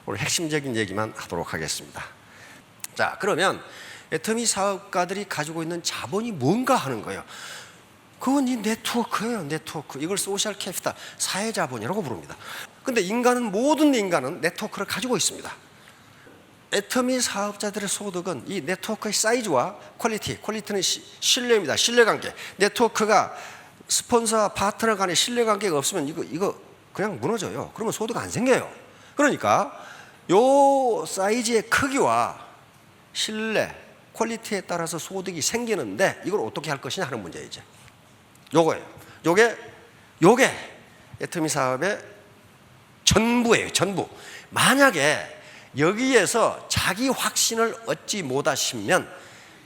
오늘 핵심적인 얘기만 하도록 하겠습니다. 자, 그러면 애터미 사업가들이 가지고 있는 자본이 뭔가 하는 거예요. 그건 이 네트워크예요. 네트워크. 이걸 소셜 캐피탈, 사회자본이라고 부릅니다. 근데 모든 인간은 네트워크를 가지고 있습니다. 애터미 사업자들의 소득은 이 네트워크의 사이즈와 퀄리티는 신뢰입니다. 신뢰관계. 네트워크가 스폰서와 파트너 간의 신뢰관계가 없으면 이거 그냥 무너져요. 그러면 소득 안 생겨요. 그러니까 요 사이즈의 크기와 신뢰, 퀄리티에 따라서 소득이 생기는데 이걸 어떻게 할 것이냐 하는 문제이죠. 요거예요. 요게 애터미 사업의 전부예요. 전부. 만약에 여기에서 자기 확신을 얻지 못하시면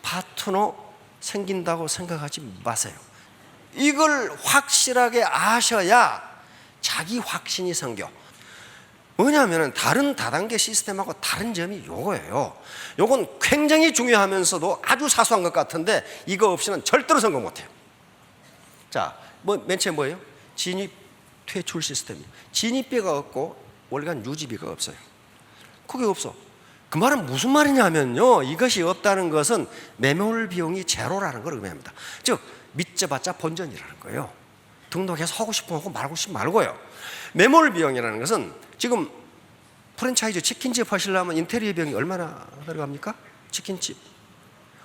파트너 생긴다고 생각하지 마세요. 이걸 확실하게 아셔야 자기 확신이 생겨. 뭐냐면 다른 다단계 시스템하고 다른 점이 요거예요. 요건 굉장히 중요하면서도 아주 사소한 것 같은데 이거 없이는 절대로 성공 못해요. 자, 맨 처음 뭐예요? 진입 퇴출 시스템이에요. 진입비가 없고 월간 유지비가 없어요. 그게 없어. 그 말은 무슨 말이냐면요, 이것이 없다는 것은 매몰 비용이 제로라는 걸 의미합니다. 즉 믿져봤자 본전이라는 거예요. 등록해서 하고 싶으면 하고 말고 싶으면 말고요. 매몰 비용이라는 것은 지금 프랜차이즈 치킨집 하시려면 인테리어 비용이 얼마나 들어갑니까? 치킨집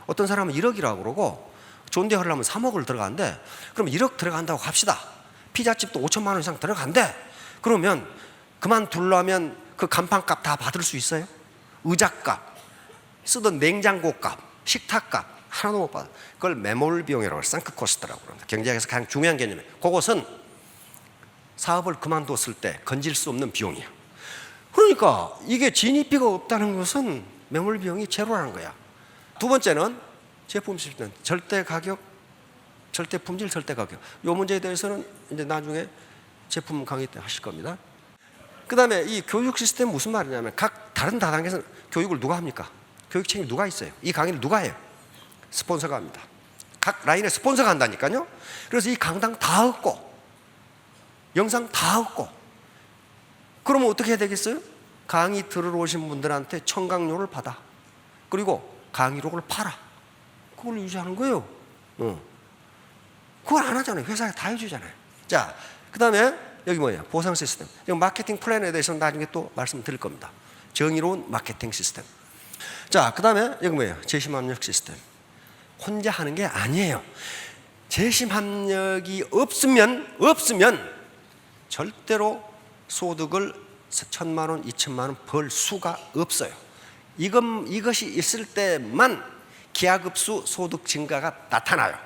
어떤 사람은 1억이라고 그러고 좋은 데 하려면 3억을 들어가는데, 그럼 1억 들어간다고 합시다. 피자집도 5천만 원 이상 들어간대. 그러면 그만두려면 그 간판값 다 받을 수 있어요? 의자값, 쓰던 냉장고값, 식탁값 하나도 못 받아. 그걸 매몰 비용이라고 생크 코스트라고 그럽니다. 경제학에서 가장 중요한 개념이에요. 그것은 사업을 그만뒀을 때 건질 수 없는 비용이에요. 그러니까 이게 진입비가 없다는 것은 매몰 비용이 제로라는 거야. 두 번째는 제품 시스템, 절대 가격, 절대 품질, 절대 가격. 이 문제에 대해서는 이제 나중에 제품 강의 때 하실 겁니다. 그 다음에 이 교육 시스템 무슨 말이냐면 각 다른 다단계에서는 교육을 누가 합니까? 교육 책임이 누가 있어요? 이 강의를 누가 해요? 스폰서가 합니다. 각 라인에 스폰서가 한다니까요. 그래서 이 강당 다 얻고 영상 다 얻고 그러면 어떻게 해야 되겠어요? 강의 들으러 오신 분들한테 청강료를 받아. 그리고 강의록을 팔아. 그걸 유지하는 거예요. 그걸 안 하잖아요. 회사에 다 해주잖아요. 자, 그 다음에 여기 뭐예요? 보상 시스템. 마케팅 플랜에 대해서는 나중에 또 말씀드릴 겁니다. 정의로운 마케팅 시스템. 자, 그 다음에 여기 뭐예요? 재심 압력 시스템. 혼자 하는 게 아니에요. 재심 압력이 없으면 절대로 소득을 1,000만 원, 2,000만 원 벌 수가 없어요. 이것이 있을 때만 기하급수 소득 증가가 나타나요.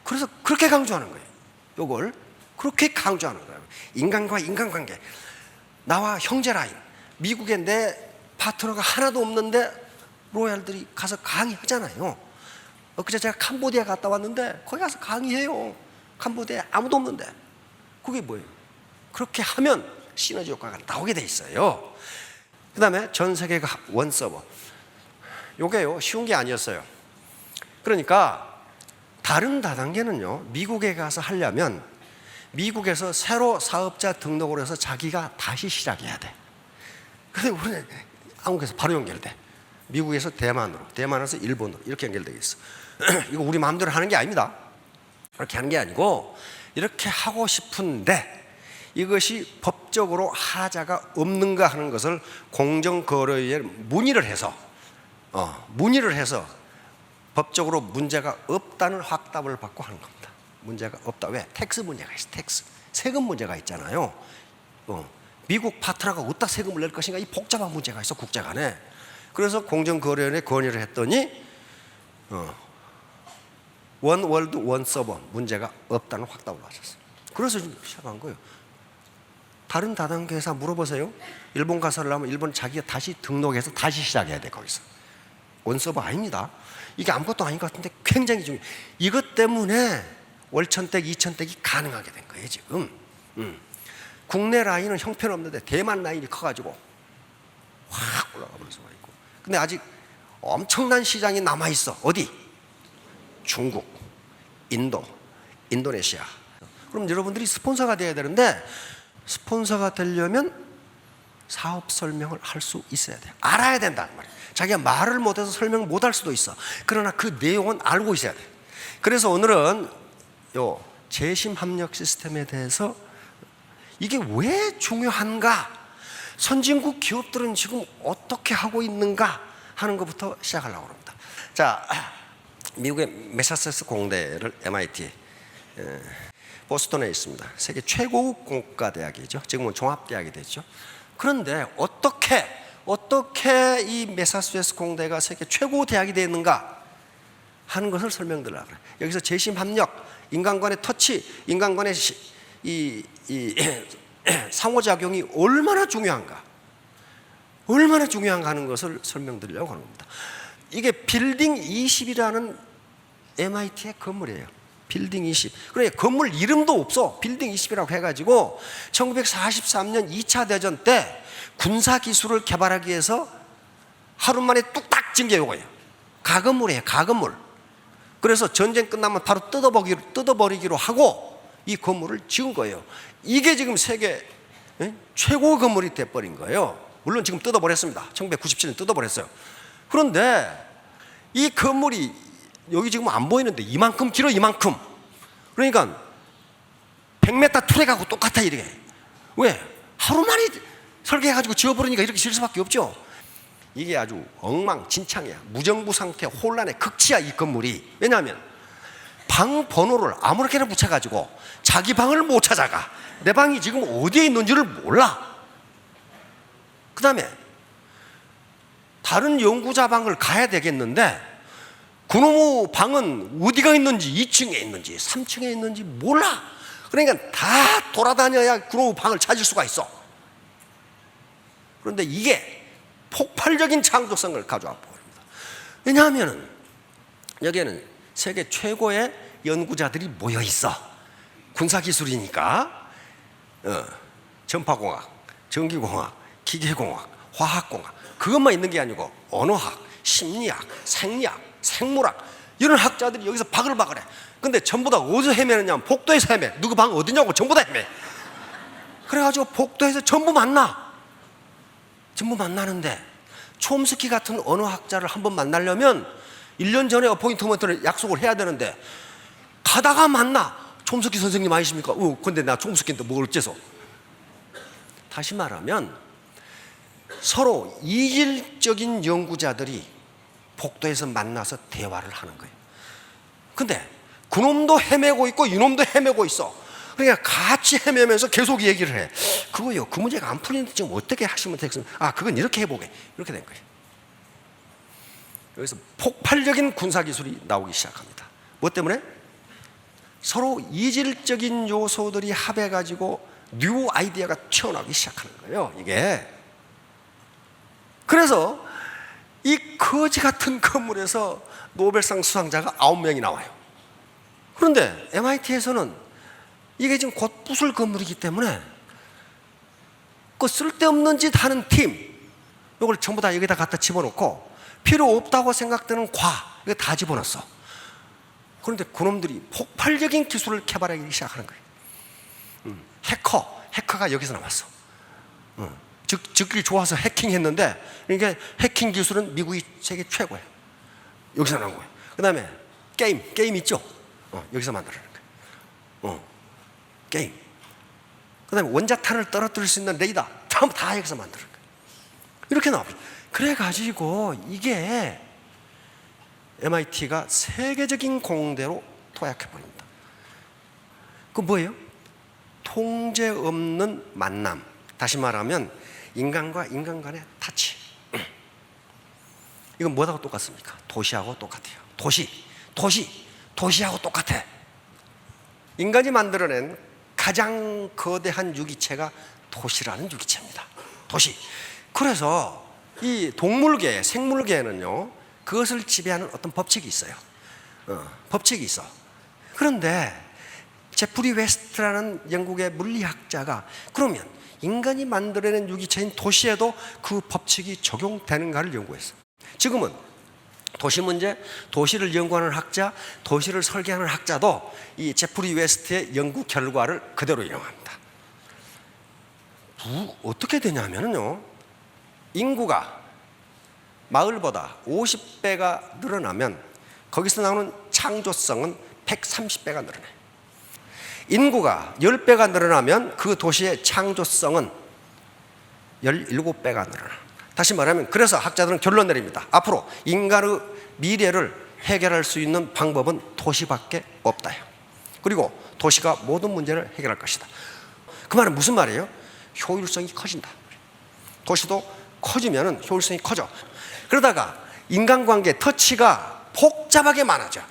그래서 그렇게 강조하는 거예요. 이걸 그렇게 강조하는 거예요. 인간과 인간관계, 나와 형제 라인. 미국에 내 파트너가 하나도 없는데 로얄들이 가서 강의하잖아요. 그제 제가 캄보디아 갔다 왔는데 거기 가서 강의해요. 캄보디아에 아무도 없는데. 그게 뭐예요? 그렇게 하면 시너지 효과가 나오게 돼 있어요. 그 다음에 전 세계가 원 서버. 요게요, 쉬운 게 아니었어요. 그러니까 다른 다단계는요, 미국에 가서 하려면 미국에서 새로 사업자 등록을 해서 자기가 다시 시작해야 돼. 근데 우리는 한국에서 바로 연결돼. 미국에서 대만으로, 대만에서 일본으로 이렇게 연결되어 있어. 이거 우리 마음대로 하는 게 아닙니다. 그렇게 하는 게 아니고 이렇게 하고 싶은데 이것이 법적으로 하자가 없는가 하는 것을 공정거래위에 문의를 해서 법적으로 문제가 없다는 확답을 받고 하는 겁니다. 문제가 없다. 왜? 텍스 문제가 있어. 텍스. 세금 문제가 있잖아요. 미국 파트너가 어디다 세금을 낼 것인가, 이 복잡한 문제가 있어, 국제 간에. 그래서 공정거래위원회에 건의를 했더니 원 월드 원 서버 문제가 없다는 확답을 받았어요. 그래서 시작한 거예요. 다른 다단계 회사 물어보세요. 일본 가서 하려면 일본 자기가 다시 등록해서 다시 시작해야 돼. 거기서 원 서버 아닙니다. 이게 아무것도 아닌 것 같은데 굉장히 중요해요. 이것 때문에 월천댁, 이천댁이 가능하게 된 거예요 지금. 국내 라인은 형편없는데 대만 라인이 커가지고 확 올라가 버릴 수가 있고. 근데 아직 엄청난 시장이 남아있어. 어디? 중국, 인도, 인도네시아. 그럼 여러분들이 스폰서가 돼야 되는데 스폰서가 되려면 사업 설명을 할 수 있어야 돼요. 알아야 된다는 말이에요. 자기가 말을 못해서 설명을 못할 수도 있어. 그러나 그 내용은 알고 있어야 돼요. 그래서 오늘은 요 재심 합력 시스템에 대해서 이게 왜 중요한가, 선진국 기업들은 지금 어떻게 하고 있는가 하는 것부터 시작하려고 합니다. 자, 미국의 매사추세츠 공대를 MIT, 보스턴에 있습니다. 세계 최고급 공과대학이죠. 지금은 종합대학이 됐죠. 그런데 어떻게 이 매사추세츠 공대가 세계 최고 대학이 되었는가 하는 것을 설명드리려고 그래요. 여기서 재심 합력, 인간 간의 터치, 인간 간의 이 상호작용이 얼마나 중요한가 하는 것을 설명드리려고 하는 겁니다. 이게 빌딩 20이라는 MIT의 건물이에요. 빌딩 20. 그러니까 건물 이름도 없어. 빌딩 20이라고 해가지고 1943년 2차 대전 때 군사 기술을 개발하기 위해서 하루 만에 뚝딱 지은 게 이거예요. 가건물이에요. 가건물. 그래서 전쟁 끝나면 바로 뜯어버리기로 하고 이 건물을 지은 거예요. 이게 지금 세계 최고 건물이 돼버린 거예요. 물론 지금 뜯어버렸습니다. 1997년 뜯어버렸어요. 그런데 이 건물이 여기 지금 안 보이는데 이만큼 길어, 이만큼. 그러니까 100m 트랙하고 똑같아. 이렇게. 왜? 하루 만에 설계해가지고 지어버리니까 이렇게 지을 수밖에 없죠. 이게 아주 엉망진창이야. 무정부 상태, 혼란의 극치야, 이 건물이. 왜냐하면 방 번호를 아무렇게나 붙여가지고 자기 방을 못 찾아가. 내 방이 지금 어디에 있는지를 몰라. 그 다음에 다른 연구자 방을 가야 되겠는데 그놈의 방은 어디가 있는지, 2층에 있는지 3층에 있는지 몰라. 그러니까 다 돌아다녀야 그놈의 방을 찾을 수가 있어. 그런데 이게 폭발적인 창조성을 가져와 버립니다. 왜냐하면 여기에는 세계 최고의 연구자들이 모여 있어. 군사기술이니까 전파공학, 전기공학, 기계공학, 화학공학, 그것만 있는 게 아니고 언어학, 심리학, 생리학, 생물학, 이런 학자들이 여기서 바글바글해. 근데 전부 다 어디서 헤매느냐면 복도에서 헤매. 누구 방 어디냐고 전부 다 헤매. 그래가지고 복도에서 전부 만나는데 촘스키 같은 언어학자를 한번 만나려면 1년 전에 어포인트먼트를 약속을 해야 되는데 가다가 만나. 촘스키 선생님 아니십니까? 근데 나 촘스키인데 뭘 어째서. 다시 말하면 서로 이질적인 연구자들이 복도에서 만나서 대화를 하는 거예요. 근데 그놈도 헤매고 있고 이놈도 헤매고 있어. 그러니까 같이 헤매면서 계속 얘기를 해. 그거요, 그 문제가 안 풀리는데 지금 어떻게 하시면 되겠습니까? 그건 이렇게 해보게. 이렇게 된 거예요. 여기서 폭발적인 군사기술이 나오기 시작합니다. 뭐 때문에? 서로 이질적인 요소들이 합해가지고 뉴 아이디어가 튀어나오기 시작하는 거예요. 이게. 그래서 이 거지 같은 건물에서 노벨상 수상자가 9명이 나와요. 그런데 MIT에서는 이게 지금 곧 부술 건물이기 때문에 그 쓸데없는 짓 하는 팀, 이걸 전부 다 여기다 갖다 집어넣고 필요 없다고 생각되는 이거 다 집어넣었어. 그런데 그놈들이 폭발적인 기술을 개발하기 시작하는 거예요. 해커가 여기서 나왔어. 즉기 좋아서 해킹했는데, 그러니까 해킹 기술은 미국이 세계 최고예요. 여기서 나온 거예요. 그 다음에 게임 있죠? 여기서 만들어낸 거예요. 게임. 그 다음에 원자탄을 떨어뜨릴 수 있는 레이더, 전부 다 여기서 만드는 거예요. 이렇게 나와요. 그래가지고 이게 MIT가 세계적인 공대로 도약해버립니다. 그 뭐예요? 통제 없는 만남. 다시 말하면 인간과 인간 간의 타치. 이건 뭐하고 똑같습니까? 도시하고 똑같아요. 도시하고 똑같아. 인간이 만들어낸 가장 거대한 유기체가 도시라는 유기체입니다. 도시. 그래서 이 동물계, 생물계에는요, 그것을 지배하는 어떤 법칙이 있어요. 법칙이 있어. 그런데 제프리 웨스트라는 영국의 물리학자가 그러면 인간이 만들어낸 유기체인 도시에도 그 법칙이 적용되는가를 연구했어요. 지금은 도시 문제, 도시를 연구하는 학자, 도시를 설계하는 학자도 이 제프리 웨스트의 연구 결과를 그대로 인용합니다. 어떻게 되냐면요, 인구가 마을보다 50배가 늘어나면 거기서 나오는 창조성은 130배가 늘어나요. 인구가 10배가 늘어나면 그 도시의 창조성은 17배가 늘어나. 다시 말하면, 그래서 학자들은 결론 내립니다. 앞으로 인간의 미래를 해결할 수 있는 방법은 도시밖에 없다. 그리고 도시가 모든 문제를 해결할 것이다. 그 말은 무슨 말이에요? 효율성이 커진다. 도시도 커지면 효율성이 커져. 그러다가 인간관계 터치가 복잡하게 많아져.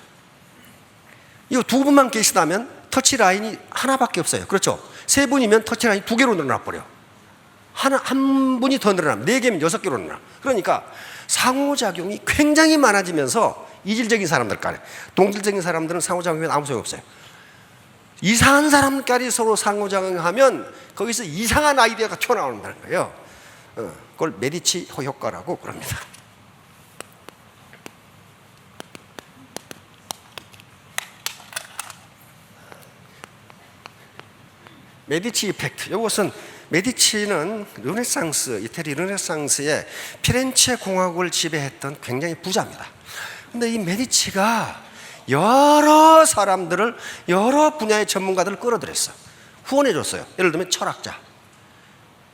이거 두 분만 계시다면 터치 라인이 하나밖에 없어요. 그렇죠? 세 분이면 터치 라인이 두 개로 늘어나 버려. 한 분이 더 늘어나면 4개면 6개로 늘어나. 그러니까 상호작용이 굉장히 많아지면서 이질적인 사람들까지, 동질적인 사람들은 상호작용이 아무 소용 없어요. 이상한 사람까지 서로 상호작용하면 거기서 이상한 아이디어가 튀어나온다는 거예요. 그걸 메디치 효과라고 그럽니다. 메디치 이펙트. 이것은 메디치는 르네상스, 이태리 르네상스의 피렌체 공화국을 지배했던 굉장히 부자입니다. 근데 이 메디치가 여러 사람들을, 여러 분야의 전문가들을 끌어들였어요. 후원해 줬어요. 예를 들면 철학자,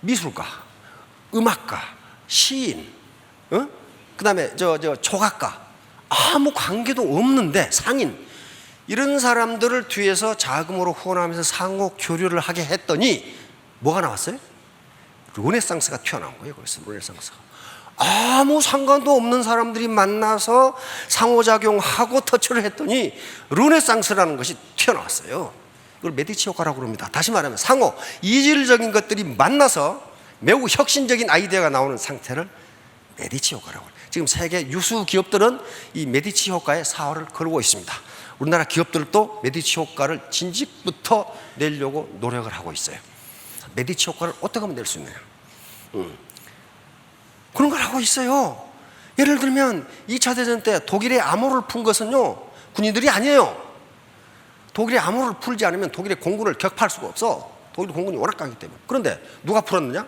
미술가, 음악가, 시인, 그 다음에 조각가, 아무 관계도 없는데 상인, 이런 사람들을 뒤에서 자금으로 후원하면서 상호 교류를 하게 했더니 뭐가 나왔어요? 르네상스가 튀어나온 거예요. 그래서 르네상스가 아무 상관도 없는 사람들이 만나서 상호작용하고 터치를 했더니 르네상스라는 것이 튀어나왔어요. 이걸 메디치 효과라고 그럽니다. 다시 말하면 상호 이질적인 것들이 만나서 매우 혁신적인 아이디어가 나오는 상태를 메디치 효과라고 해요. 지금 세계 유수 기업들은 이 메디치 효과에 사활을 걸고 있습니다. 우리나라 기업들도 메디치 효과를 진즉부터 내려고 노력을 하고 있어요. 메디치 효과를 어떻게 하면 낼 수 있느냐, 그런 걸 하고 있어요. 예를 들면 2차 대전 때 독일의 암호를 푼 것은요, 군인들이 아니에요. 독일의 암호를 풀지 않으면 독일의 공군을 격파할 수가 없어. 독일 공군이 워낙 강하기 때문에. 그런데 누가 풀었느냐?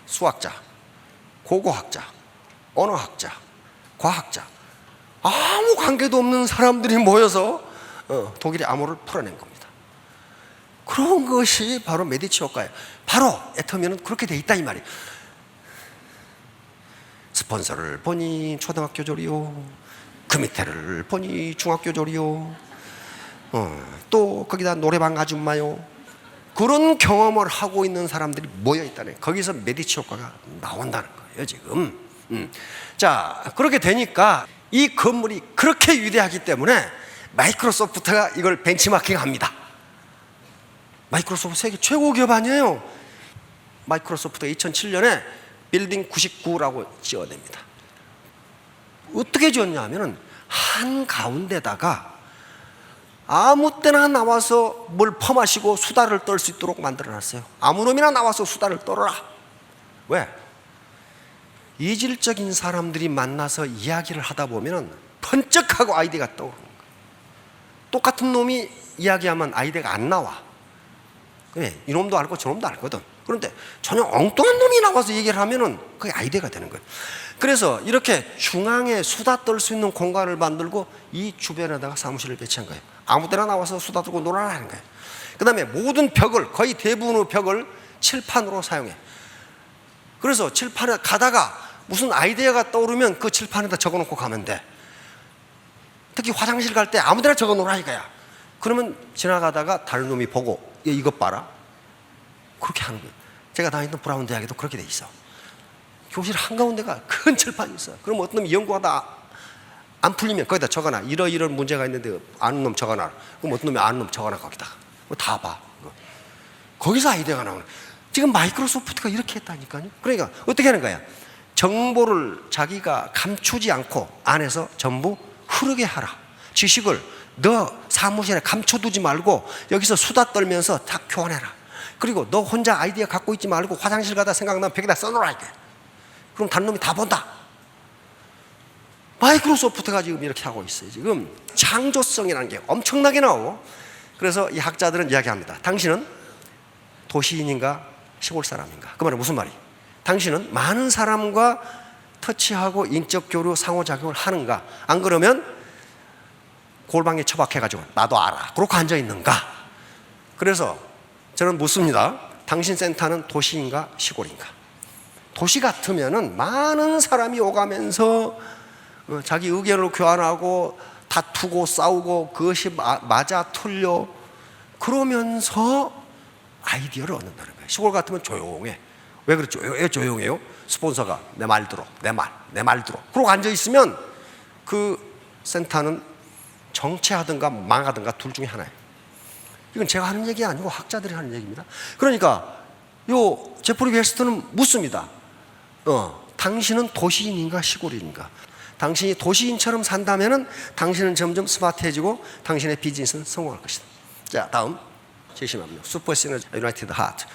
수학자, 고고학자, 언어학자, 과학자, 아무 관계도 없는 사람들이 모여서 독일의 암호를 풀어낸 겁니다. 그런 것이 바로 메디치 효과예요. 바로 애터미는 그렇게 돼 있다 이 말이에요. 스폰서를 보니 초등학교 졸이요, 그 밑에를 보니 중학교 졸이요, 또 거기다 노래방 아줌마요, 그런 경험을 하고 있는 사람들이 모여 있다네. 거기서 메디치 효과가 나온다는 거예요 지금. 자, 그렇게 되니까 이 건물이 그렇게 위대하기 때문에 마이크로소프트가 이걸 벤치마킹합니다. 마이크로소프트 세계 최고 기업 아니에요. 마이크로소프트가 2007년에 빌딩 99라고 지어냅니다. 어떻게 지었냐면은 한 가운데다가 아무 때나 나와서 뭘 퍼마시고 수다를 떨 수 있도록 만들어놨어요. 아무 놈이나 나와서 수다를 떨어라. 왜? 이질적인 사람들이 만나서 이야기를 하다 보면 번쩍하고 아이디어가 떠오르는 거예요. 똑같은 놈이 이야기하면 아이디어가 안 나와. 왜? 이놈도 알고 저놈도 알거든. 그런데 전혀 엉뚱한 놈이 나와서 얘기를 하면은 그게 아이디어가 되는 거예요. 그래서 이렇게 중앙에 수다 떨 수 있는 공간을 만들고 이 주변에다가 사무실을 배치한 거예요. 아무 데나 나와서 수다 떨고 놀아라 하는 거예요. 그 다음에 모든 벽을, 거의 대부분의 벽을 칠판으로 사용해. 그래서 칠판에 가다가 무슨 아이디어가 떠오르면 그 칠판에다 적어놓고 가면 돼. 특히 화장실 갈 때 아무 데나 적어놓으라 이거야. 그러면 지나가다가 다른 놈이 보고 이것 봐라, 그렇게 하는 거예요. 제가 다니던 브라운 대학에도 그렇게 돼 있어. 교실 한가운데가 큰 칠판이 있어. 그럼 어떤 놈이 연구하다 안 풀리면 거기다 적어놔. 이런 문제가 있는데 아는 놈 적어놔. 그럼 어떤 놈이 아는 놈 적어놔 거기다가. 다 봐. 거기서 아이디어가 나오는 거예요. 지금 마이크로소프트가 이렇게 했다니까요. 그러니까 어떻게 하는 거야? 정보를 자기가 감추지 않고 안에서 전부 흐르게 하라. 지식을 너 사무실에 감춰두지 말고 여기서 수다 떨면서 다 교환해라. 그리고 너 혼자 아이디어 갖고 있지 말고 화장실 가다 생각나면 벽에다 써놓으라 이게. 그럼 다른 놈이 다 본다. 마이크로소프트가 지금 이렇게 하고 있어요. 지금 창조성이라는 게 엄청나게 나오고. 그래서 이 학자들은 이야기합니다. 당신은 도시인인가 시골 사람인가? 그 말은 무슨 말이? 당신은 많은 사람과 터치하고 인적 교류 상호작용을 하는가? 안 그러면 골방에 처박혀가지고 나도 알아 그렇게 앉아있는가? 그래서 저는 묻습니다. 당신 센터는 도시인가 시골인가? 도시 같으면은 많은 사람이 오가면서 자기 의견을 교환하고 다투고 싸우고 그것이 맞아 틀려 그러면서 아이디어를 얻는다는 거예요. 시골 같으면 조용해. 왜 그렇죠? 왜 조용해요? 스폰서가 내 말 들어, 내 말 들어 그러고 앉아있으면 그 센터는 정체하든가 망하든가 둘 중에 하나예요. 이건 제가 하는 얘기 아니고 학자들이 하는 얘기입니다. 그러니까 요 제프리 웨스트는 묻습니다. 당신은 도시인인가 시골인가? 당신이 도시인처럼 산다면은 당신은 점점 스마트해지고 당신의 비즈니스는 성공할 것이다. 자, 다음 제시합니다. 슈퍼시너 유나이티드 하트.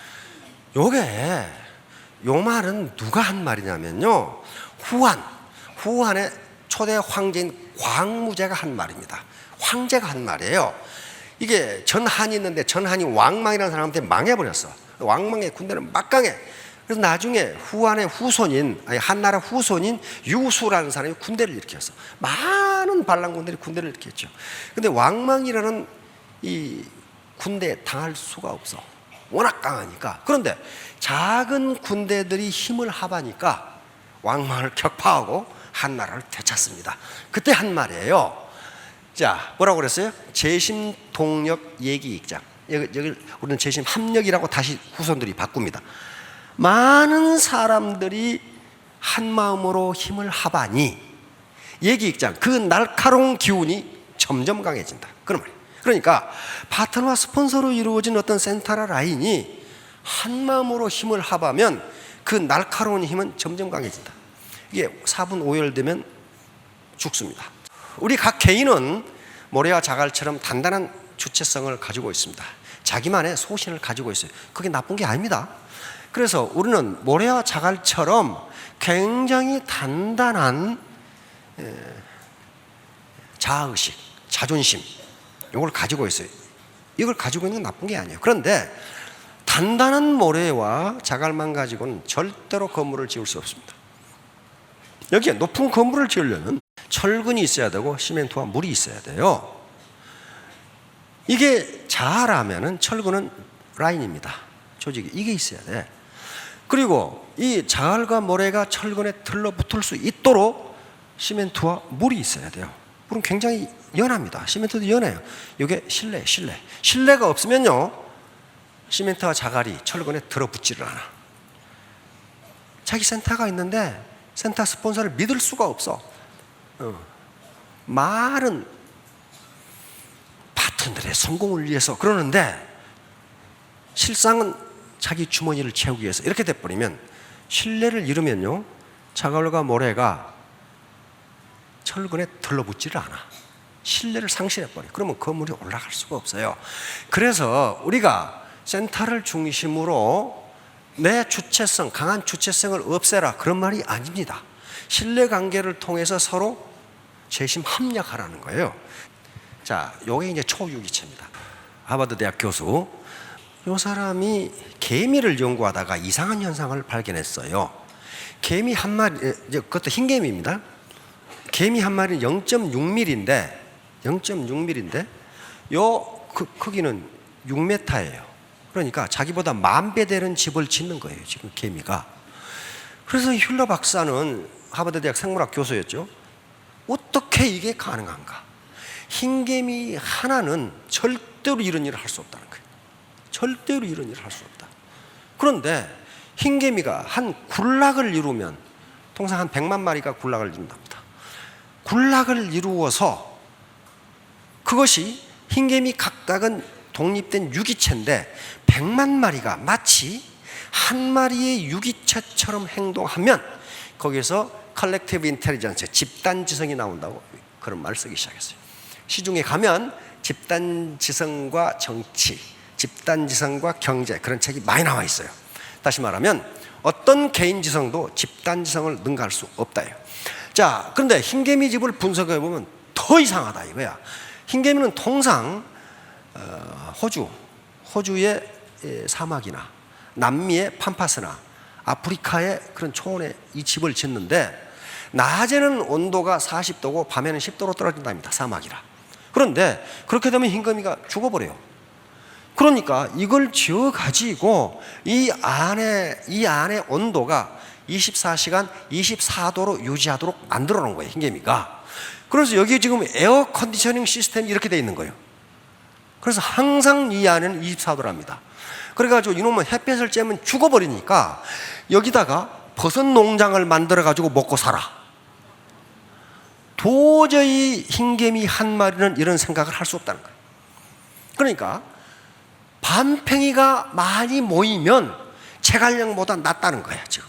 요 말은 누가 한 말이냐면요, 후한의 초대 황제인 광무제가 한 말입니다. 황제가 한 말이에요. 이게 전한이 있는데 전한이 왕망이라는 사람한테 망해버렸어. 왕망의 군대는 막강해. 그래서 나중에 후한의 후손인, 한나라 후손인 유수라는 사람이 군대를 일으켰어. 많은 반란군들이 군대를 일으켰죠. 근데 왕망이라는 이 군대에 당할 수가 없어. 워낙 강하니까. 그런데 작은 군대들이 힘을 합하니까 왕망을 격파하고 한나라를 되찾습니다. 그때 한 말이에요. 자, 뭐라고 그랬어요? 재심 동력 얘기익장. 여기 우리는 재심 합력이라고 다시 후손들이 바꿉니다. 많은 사람들이 한 마음으로 힘을 합하니 얘기익장, 그 날카로운 기운이 점점 강해진다. 그런 말이에요. 그러니까 파트너와 스폰서로 이루어진 어떤 센터라 라인이 한 마음으로 힘을 합하면 그 날카로운 힘은 점점 강해진다. 이게 4분 5열 죽습니다. 우리 각 개인은 모래와 자갈처럼 단단한 주체성을 가지고 있습니다. 자기만의 소신을 가지고 있어요. 그게 나쁜 게 아닙니다. 그래서 우리는 모래와 자갈처럼 굉장히 단단한 자아의식, 자존심, 이걸 가지고 있어요. 이걸 가지고 있는 건 나쁜 게 아니에요. 그런데 단단한 모래와 자갈만 가지고는 절대로 건물을 지을 수 없습니다. 여기에 높은 건물을 지으려면 철근이 있어야 되고 시멘트와 물이 있어야 돼요. 이게 자아라면은 철근은 라인입니다. 조직이 이게 있어야 돼. 그리고 이 자갈과 모래가 철근에 들러붙을 수 있도록 시멘트와 물이 있어야 돼요. 물은 굉장히 연합니다. 시멘트도 연해요. 이게 실내가 없으면요, 시멘트와 자갈이 철근에 들어붙지를 않아. 자기 센터가 있는데 센터 스폰서를 믿을 수가 없어. 말은 파트너들의 성공을 위해서 그러는데 실상은 자기 주머니를 채우기 위해서 이렇게 돼버리면, 신뢰를 잃으면요, 자갈과 모래가 철근에 들러붙지를 않아. 신뢰를 상실해버려. 그러면 건물이 올라갈 수가 없어요. 그래서 우리가 센터를 중심으로 내 주체성, 강한 주체성을 없애라, 그런 말이 아닙니다. 신뢰관계를 통해서 서로 재심 합력하라는 거예요. 자, 요게 이제 초유기체입니다. 하버드 대학 교수, 요 사람이 개미를 연구하다가 이상한 현상을 발견했어요. 개미 한 마리, 그것도 흰개미입니다. 개미 한 마리는 0.6mm인데 요 크기는 6m예요. 그러니까 자기보다 10,000배 되는 집을 짓는 거예요, 지금 개미가. 그래서 힐러 박사는 하버드 대학 생물학 교수였죠. 어떻게 이게 가능한가? 흰개미 하나는 절대로 이런 일을 할 수 없다는 거예요. 절대로 이런 일을 할 수 없다. 그런데 흰개미가 한 군락을 이루면, 통상 한 100만 마리가 군락을 이룬답니다. 군락을 이루어서 그것이 흰개미 각각은 독립된 유기체인데 100만 마리가 마치 한 마리의 유기체처럼 행동하면 거기서 컬렉티브 인텔리전스, 집단지성이 나온다고 그런 말을 쓰기 시작했어요. 시중에 가면 집단지성과 정치, 집단지성과 경제, 그런 책이 많이 나와 있어요. 다시 말하면 어떤 개인지성도 집단지성을 능가할 수 없다예요. 자, 그런데 흰개미 집을 분석해 보면 더 이상하다 이거야. 흰개미는 통상 호주의 사막이나 남미의 팜파스나 아프리카의 그런 초원에 이 집을 짓는데 낮에는 온도가 40도고 밤에는 10도로 떨어진답니다. 사막이라. 그런데 그렇게 되면 흰거미가 죽어버려요. 그러니까 이걸 지어 가지고 이 안에 온도가 24시간 24도로 유지하도록 만들어 놓은 거예요, 흰개미가. 그래서 여기 지금 에어 컨디셔닝 시스템이 이렇게 돼 있는 거예요. 그래서 항상 이 안에는 24도랍니다. 그래가지고 이놈은 햇볕을 쬐면 죽어버리니까 여기다가 버섯 농장을 만들어 가지고 먹고 살아. 도저히 흰개미 한 마리는 이런 생각을 할 수 없다는 거예요. 그러니까 밤팽이가 많이 모이면 체갈량보다 낫다는 거야 지금.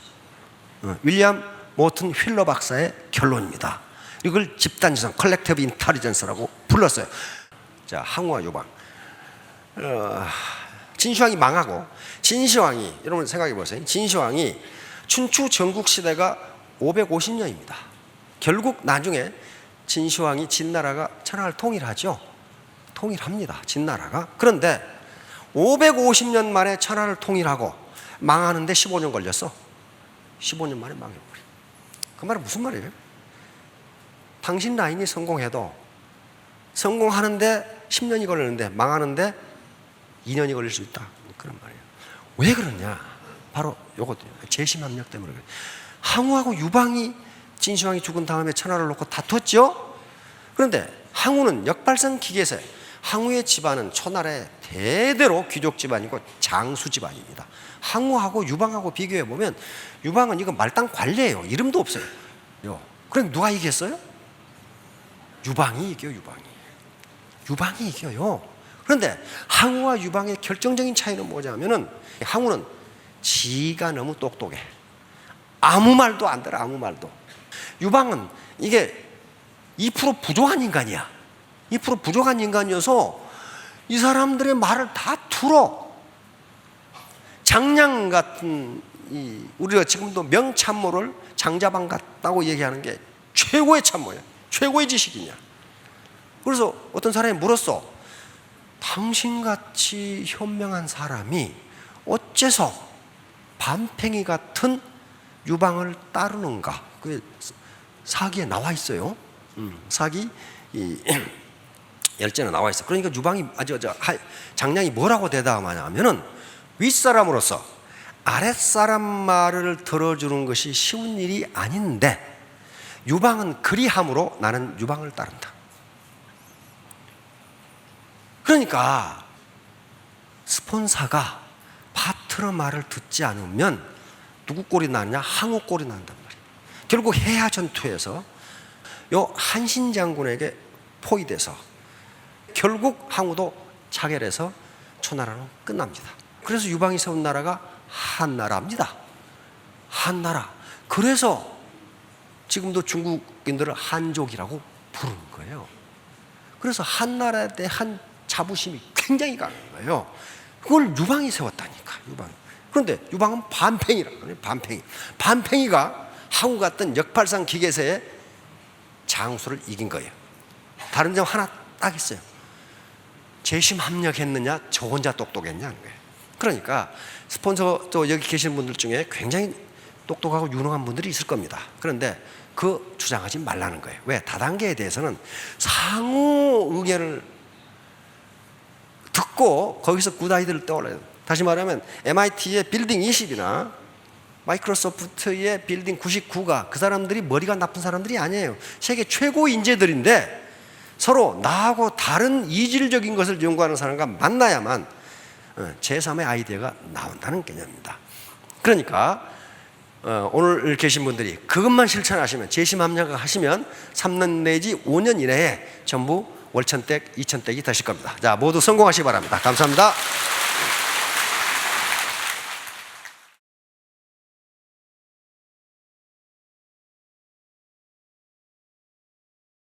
윌리엄 모튼 휠러 박사의 결론입니다. 이걸 집단지성 컬렉티브 인텔리전스라고 불렀어요. 자, 항우와 유방. 진시황이 망하고, 진시황이 여러분 생각해 보세요. 진시황이 춘추 전국 시대가 550년입니다. 결국 나중에 진시황이 진나라가 천하를 통일하죠. 통일합니다, 진나라가. 그런데 550년 만에 천하를 통일하고 망하는데 15년 걸렸어. 15년 만에 망해버려. 그 말은 무슨 말이에요? 당신 라인이 성공해도 성공하는데 10년이 걸리는데 망하는데 2년이 걸릴 수 있다, 그런 말이에요. 왜 그러냐? 바로 요것도 재심합력 때문에 그래요. 항우하고 유방이 진시황이 죽은 다음에 천하를 놓고 다퉜죠. 그런데 항우는 역발상 기계세. 항우의 집안은 초나라의 대대로 귀족 집안이고 장수 집안입니다. 항우하고 유방하고 비교해 보면 유방은 이거 말단 관례예요. 이름도 없어요. 그럼 누가 이겼어요? 유방이 이겨요. 유방이 이겨요. 그런데 항우와 유방의 결정적인 차이는 뭐냐면은 항우는 지가 너무 똑똑해. 아무 말도 안 들어, 아무 말도. 유방은 이게 2% 부족한 인간이야. 2% 부족한 인간이어서 이 사람들의 말을 다 들어. 장량 같은 우리가 지금도 명참모를 장자방 같다고 얘기하는 게 최고의 참모야. 최고의 지식이냐. 그래서 어떤 사람이 물었어. 당신같이 현명한 사람이 어째서 밤팽이 같은 유방을 따르는가? 그게 사기에 나와 있어요. 사기 열전에 나와 있어. 그러니까 유방이 장량이 뭐라고 대답하냐면은 윗사람으로서 아랫사람 말을 들어주는 것이 쉬운 일이 아닌데 유방은 그리함으로 나는 유방을 따른다. 그러니까 스폰사가 파트너 말을 듣지 않으면 누구 꼴이 나느냐? 항우 꼴이 난단 말이에요. 결국 해야 전투에서 요 한신 장군에게 포위돼서 결국 항우도 자결해서 초나라는 끝납니다. 그래서 유방이 세운 나라가 한나라입니다. 한나라. 그래서 지금도 중국인들을 한족이라고 부르는 거예요. 그래서 한나라에 대한 자부심이 굉장히 강한 거예요. 그걸 유방이 세웠다니까. 그런데 유방은 반팽이라고 그래요. 반팽이가 항우 같은 역발상 기계세의 장수를 이긴 거예요. 다른 점 하나 딱 있어요. 재심합력했느냐, 저 혼자 똑똑했냐는 거예요. 그러니까 스폰서 또 여기 계시는 분들 중에 굉장히 똑똑하고 유능한 분들이 있을 겁니다. 그런데 그 주장하지 말라는 거예요. 왜? 다단계에 대해서는 상호 의견을 듣고 거기서 굿아이디어를 떠올려요. 다시 말하면 MIT의 빌딩 20이나 마이크로소프트의 빌딩 99가 그 사람들이 머리가 나쁜 사람들이 아니에요. 세계 최고 인재들인데 서로 나하고 다른 이질적인 것을 연구하는 사람과 만나야만 제3의 아이디어가 나온다는 개념입니다. 그러니까 오늘 계신 분들이 그것만 실천하시면, 재심합력을 하시면 3년 내지 5년 이내에 전부 월천댁, 이천댁이 되실 겁니다. 자, 모두 성공하시기 바랍니다. 감사합니다.